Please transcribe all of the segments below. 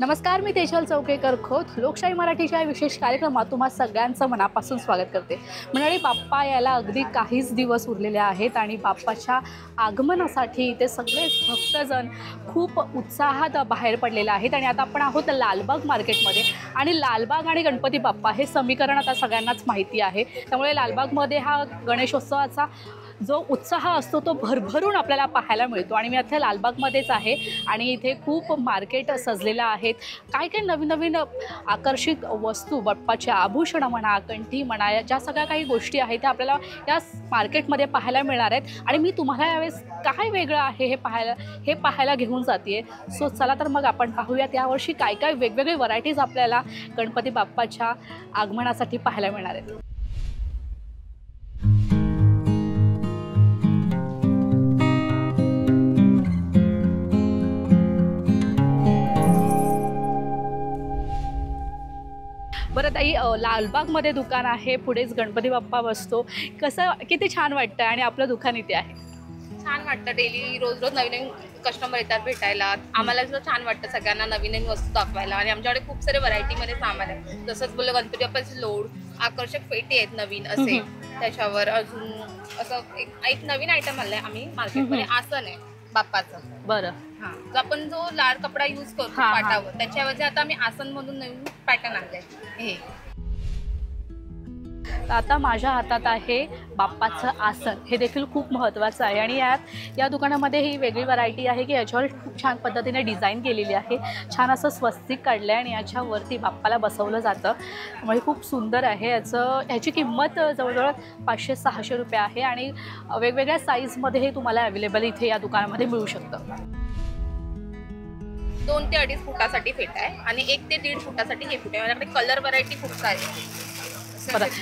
नमस्कार, मी तेजल चौकेकर खोत लोकशाही मराठीच्या विशेष कार्यक्रमात तुम्हा सगळ्यांचं मनापासून स्वागत करते। मंडळी, बाप्पा यायला अगदी काहीच दिवस उरलेले आहेत आणि बाप्पाच्या आगमनासाठी इथे सगळेच भक्तजन खूप उत्साहात बाहेर पडलेले आहेत। आणि आता आपण आहोत लालबाग मार्केटमध्ये आणि लालबाग आणि गणपती बाप्पा हे समीकरण आता सगळ्यांनाच माहिती आहे। त्यामुळे लालबागमध्ये हा गणेशोत्सवाचा जो उत्साह असतो तो भरभरून आपल्याला पाहायला मिळतो। आणि मी आता लालबागमध्येच आहे आणि इथे खूप मार्केट सजलेलं आहेत। काय काय नवीन नवीन आकर्षित वस्तू, बाप्पाचे आभूषण म्हणा, कंठी म्हणा, ज्या सगळ्या काही गोष्टी आहेत त्या आपल्याला या मार्केटमध्ये पाहायला मिळणार आहेत। आणि मी तुम्हाला यावेळेस काय वेगळं आहे हे पाहायला घेऊन जाते। सो चला तर मग आपण पाहूयात यावर्षी काय काय वेगवेगळे व्हरायटीज आपल्याला गणपती बाप्पाच्या आगमनासाठी पाहायला मिळणार आहेत। बरं ताई, लालबागमध्ये दुकान आहे, पुढेच गणपती बाप्पा बसतो, कसं किती छान वाटतं आणि आपलं दुकान इथे आहे। छान वाटतं, डेली रोज रोज नवीन नवीन कस्टमर येतात भेटायला। आम्हाला सुद्धा छान वाटतं सगळ्यांना नवीन नवीन वस्तू दाखवायला। आणि आमच्याकडे खूप सारे व्हरायटीमध्ये सामान आहे, जसंच बोललं गणपती बाप्पाचे लोड, आकर्षक पेटी आहेत नवीन असे, त्याच्यावर अजून असं एक नवीन आयटम आलाय आम्ही मार्केटमध्ये, आसन आहे बाप्पाचं। बरं, हां, जो आपण जो लाल कपडा यूज करतो पाटावर, त्याच्याऐवजी आता आम्ही आसन मधून नवीन पॅटर्न आणलंय हे। आता माझ्या हातात आहे बाप्पाचं आसन, हे देखील खूप महत्त्वाचं आहे। आणि या दुकानामध्ये ही वेगळी व्हरायटी आहे की याच्यावर खूप छान पद्धतीने डिझाईन केलेली आहे, छान असं स्वस्तिक काढलं आहे आणि याच्यावरती बाप्पाला बसवलं जातं, त्यामुळे खूप सुंदर आहे। ह्याची किंमत जवळजवळ 500-600 रुपये आहे आणि वेगवेगळ्या साईजमध्ये हे तुम्हाला अवेलेबल इथे या दुकानामध्ये मिळू शकतं। 2 ते 2.5 फुटासाठी फेटा आहे आणि 1 ते 1.5 फुटासाठी हे फेटा आहे। माझ्याकडे कलर व्हरायटी खूप सारी आहे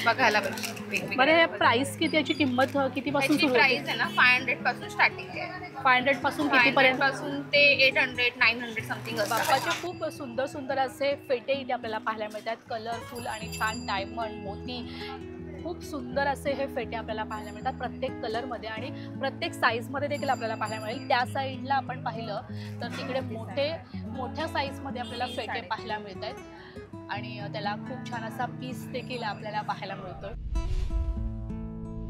बघायला पाहिजे। बरं, प्राइस किती, याची किंमत कितीपासून सुरू होते? प्राइस आहे ना 500 पासून स्टार्टिंग आहे। 500 पासून कितीपर्यंत? पासून ते 800-900 समथिंग असतात। बाप्पाचे खूप सुंदर सुंदर असे फेटे इथे आपल्याला पाहायला मिळतात, कलरफुल आणि छान डायमंड, मोती, खूप सुंदर असे हे फेटे आपल्याला पाहायला मिळतात प्रत्येक कलरमध्ये आणि प्रत्येक साईजमध्ये देखील आपल्याला पाहायला मिळेल। त्या साईडला आपण पाहिलं तर तिकडे मोठ्या साईजमध्ये आपल्याला फेटे पाहायला मिळत आहेत आणि त्याला खूप छान असा पीस देखील आपल्याला पाहायला मिळतो।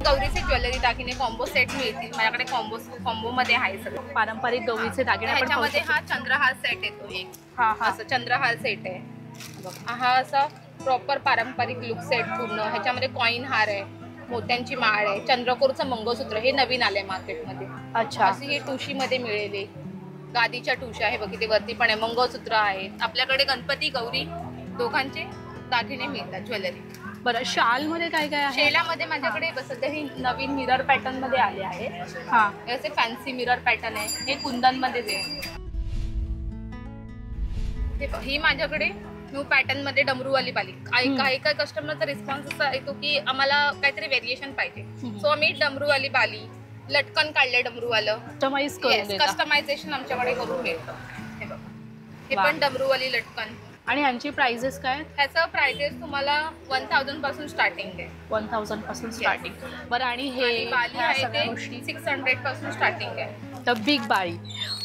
गौरीचे ज्वेलरी दागिने कॉम्बो सेट मिळतील माझ्याकडे, कॉम्बोमध्ये आहे सगळं पारंपरिक गौरीचे दागिने। ह्याच्यामध्ये हा चंद्रहार सेट येतो एक, असं चंद्रहार सेट आहे हा, असा प्रॉपर पारंपरिक लुक सेट पूर्ण। ह्याच्यामध्ये कॉइन हार आहे, मोत्यांची माळ आहे, चंद्रकोरचं मंगळसूत्र, हे नवीन आलंय मार्केटमध्ये। अच्छा, अशी हे टुशीमध्ये मिळेल, गादीच्या टुशा आहे बघ, ते वरती पण आहे, मंगळसूत्र आहे। आपल्याकडे गणपती गौरी दोघांचे दागिने मिळतात, ज्वेलरी। बरं, शालमध्ये काय काय आहे? शेलामध्ये माझ्याकडे सध्या ही नवीन मिरर पॅटर्न मध्ये आले आहे। हां, असे फॅन्सी मिरर पॅटर्न आहे, हे कुंदनमध्येच आहे। ही माझ्याकडे न्यू पॅटर्न मध्ये डमरूवाली बाली। काही कस्टमरचा रिस्पॉन्स असा येतो की आम्हाला काहीतरी व्हेरिएशन पाहिजे, सो आम्ही डमरूवाली बाली, लटकन काढले डमरूवालं, कस्टमायझेशन आमच्याकडे करून मिळतं। हे बघा, हे पण डमरूवाली लटकन। आणि यांची प्राइजेस काय? ह्याचं प्राइजेस तुम्हाला 1000 पासून स्टार्टिंग आहे। 1000 पासून स्टार्टिंग। बरं, आणि हे बाली आहे ते 600 पासून स्टार्टिंग आहे। तर बिग बाळी,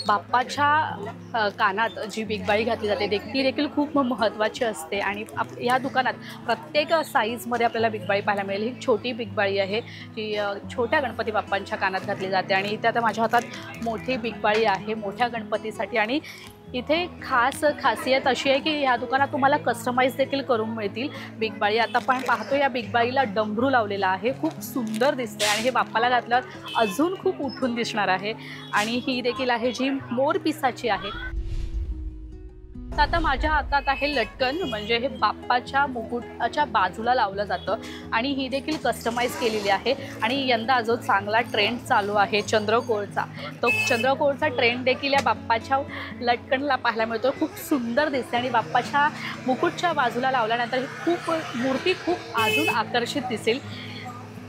बाप्पाच्या कानात जी बिग बाळी घातली जाते ती देखील खूप महत्त्वाची असते आणि या दुकानात प्रत्येक साईजमध्ये आपल्याला बिग बाळी पाहायला मिळेल। ही छोटी बिग बाळी आहे जी छोट्या गणपती बाप्पांच्या कानात घातली जाते आणि इथे आता माझ्या हातात मोठी बिग बाळी आहे मोठ्या गणपतीसाठी। आणि इथे खासियत अशी आहे की ह्या दुकानात तुम्हाला कस्टमाइज देखील करून मिळतील बिग बाळी। आता आपण पाहतो या बिग बाळीला डमरू लावलेला आहे, खूप सुंदर दिसते आणि हे बाप्पाला घातल्यावर अजून खूप उठून दिसणार आहे। आणि ही देखील आहे जी मोर पिसाची आहे। आता माझ्या हातात आहे लटकन, म्हणजे हे बाप्पाच्या मुकुटाच्या बाजूला लावलं जातं आणि ही देखील कस्टमाइज केलेली आहे। आणि यंदा जो चांगला ट्रेंड चालू आहे चंद्रकोरचा, तो चंद्रकोरचा ट्रेंड देखील या बाप्पाच्या लटकनला पाहायला मिळतो, खूप सुंदर दिसते। आणि बाप्पाच्या मुकुटच्या बाजूला लावल्यानंतर ही मूर्ती खूप अजून आकर्षित दिसेल।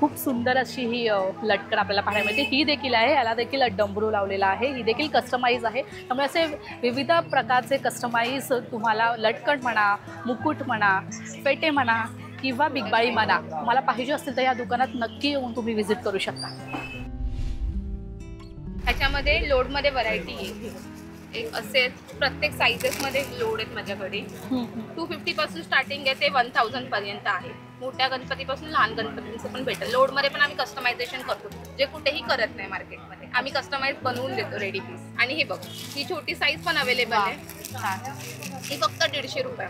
खूप सुंदर अशी ही लटकन आपल्याला पाहायला मिळते। ही देखील आहे, याला देखील डमरू लावलेला आहे, ही देखील कस्टमाइज आहे। त्यामुळे असे विविध प्रकारचे कस्टमाइज तुम्हाला लटकन म्हणा, मुकुट म्हणा, पेटे म्हणा किंवा बिग बाळी म्हणा, तुम्हाला पाहिजे असतील तर या दुकानात नक्की येऊन तुम्ही व्हिजिट करू शकता। ह्याच्यामध्ये लोडमध्ये व्हरायटी आहे, एक असे प्रत्येक साईजेसमध्ये लोड आहेत माझ्याकडे. 250 पासून स्टार्टिंग आहे ते 1000 पर्यंत आहे. मोठ्या गणपतीपासून लहान गणपतींचं पण भेटेल. लोडमध्ये पण आम्ही कस्टमायझेशन करतो, जे कुठेही करत नाही मार्केटमध्ये. आम्ही कस्टमाइज बनवून देतो रेडी पीस. आणि हे बघ, ही छोटी साईज पण अवेलेबल आहे. ही फक्त 150 रुपये.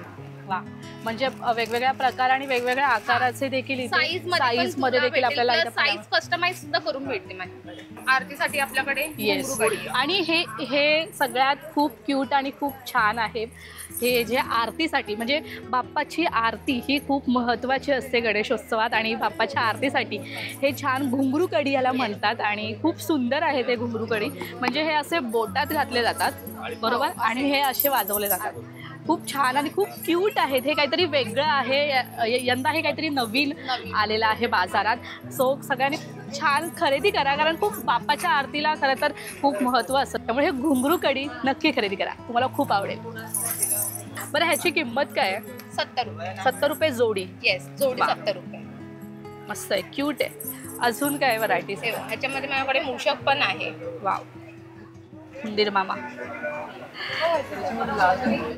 वा, म्हणजे वेगवेगळ्या प्रकार आणि वेगवेगळ्या आकाराचे देखील साईज मध्ये देखील आपल्याला साईज कस्टमाइज सुद्धा करून भेटते माझ्याकडे. आरतीसाठी आपल्याकडे घुंगरू कढी. आणि हे सगळ्यात खूप क्यूट आणि खूप छान आहे. हे जे आरतीसाठी म्हणजे बाप्पाची आरती ही खूप महत्त्वाची असते गणेशोत्सवात. आणि बाप्पाच्या आरतीसाठी हे छान घुंगरू कढी याला म्हणतात. आणि खूप सुंदर आहे ते घुंगरू कढी. म्हणजे हे असे बोटात घातले जातात, बरोबर, आणि हे असे वाजवले जातात. खूप छान आणि खूप क्यूट आहेत. हे काहीतरी वेगळं आहे. यंदा हे काहीतरी नवीन आलेलं आहे बाजारात. सो सगळ्यांनी छान खरेदी करा, कारण खूप बाप्पाच्या आरतीला खरं तर खूप महत्त्व असतं. त्यामुळे हे घुंगरू कढी नक्की खरेदी करा, तुम्हाला खूप आवडेल. बरं, ह्याची किंमत काय आहे? 70 रुपये. 70 रुपये जोडी. येस, जोडी 70 रुपये. मस्त आहे, क्यूट आहे. अजून काय व्हरायटीज? ह्याच्यामध्ये माझ्याकडे मूषक पण आहे. वाव, हुंदीर मामा.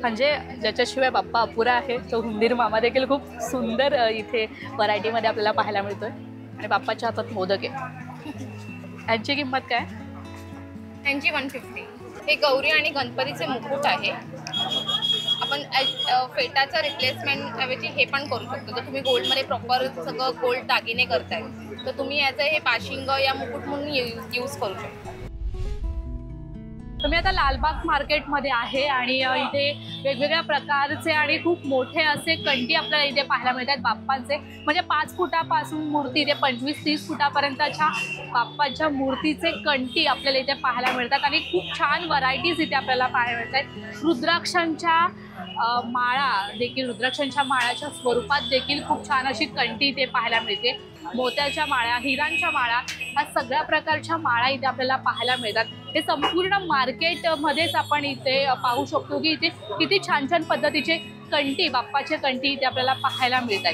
म्हणजे ज्याच्याशिवाय बाप्पा अपुरा आहे तो हुंदीर मामा देखील खूप सुंदर इथे व्हरायटीमध्ये आपल्याला पाहायला मिळतोय. आणि बाप्पाच्या हातात मोदक आहे. यांची किंमत काय? यांची 150. हे गौरी आणि गणपतीचे मुकुट आहे. आपण फेटाचं रिप्लेसमेंट ऐवजी हे पण करू शकतो. जर तुम्ही गोल्डमध्ये प्रॉपर सगळं गोल्ड दागिने करताय तर तुम्ही याचं हे पाशिंग या मुकुट म्हणून यूज करू शकता. तुम्ही आता लालबाग मार्केटमध्ये आहे आणि इथे वेगवेगळ्या प्रकारचे आणि खूप मोठे असे कंटी आपल्याला इथे पाहायला मिळतात बाप्पांचे. म्हणजे 5 फुटापासून मूर्ती इथे 25-30 फुटापर्यंतच्या बाप्पाच्या मूर्तीचे कंटी आपल्याला इथे पाहायला मिळतात. आणि खूप छान व्हरायटीज इथे आपल्याला पाहायला मिळतात. रुद्राक्षांच्या माळा देखील, रुद्राक्षांच्या माळाच्या स्वरूपात देखील खूप छान अशी कंटी इथे पाहायला मिळते. मोत्याच्या माळा, हिरांच्या माळा, ह्या सगळ्या प्रकारच्या माळा इथे आपल्याला पाहायला मिळतात. हे संपूर्ण मार्केटमध्येच आपण इथे पाहू शकतो की इथे किती छान छान पद्धतीचे कंटी, बाप्पाचे कंटी इथे आपल्याला पाहायला मिळतात.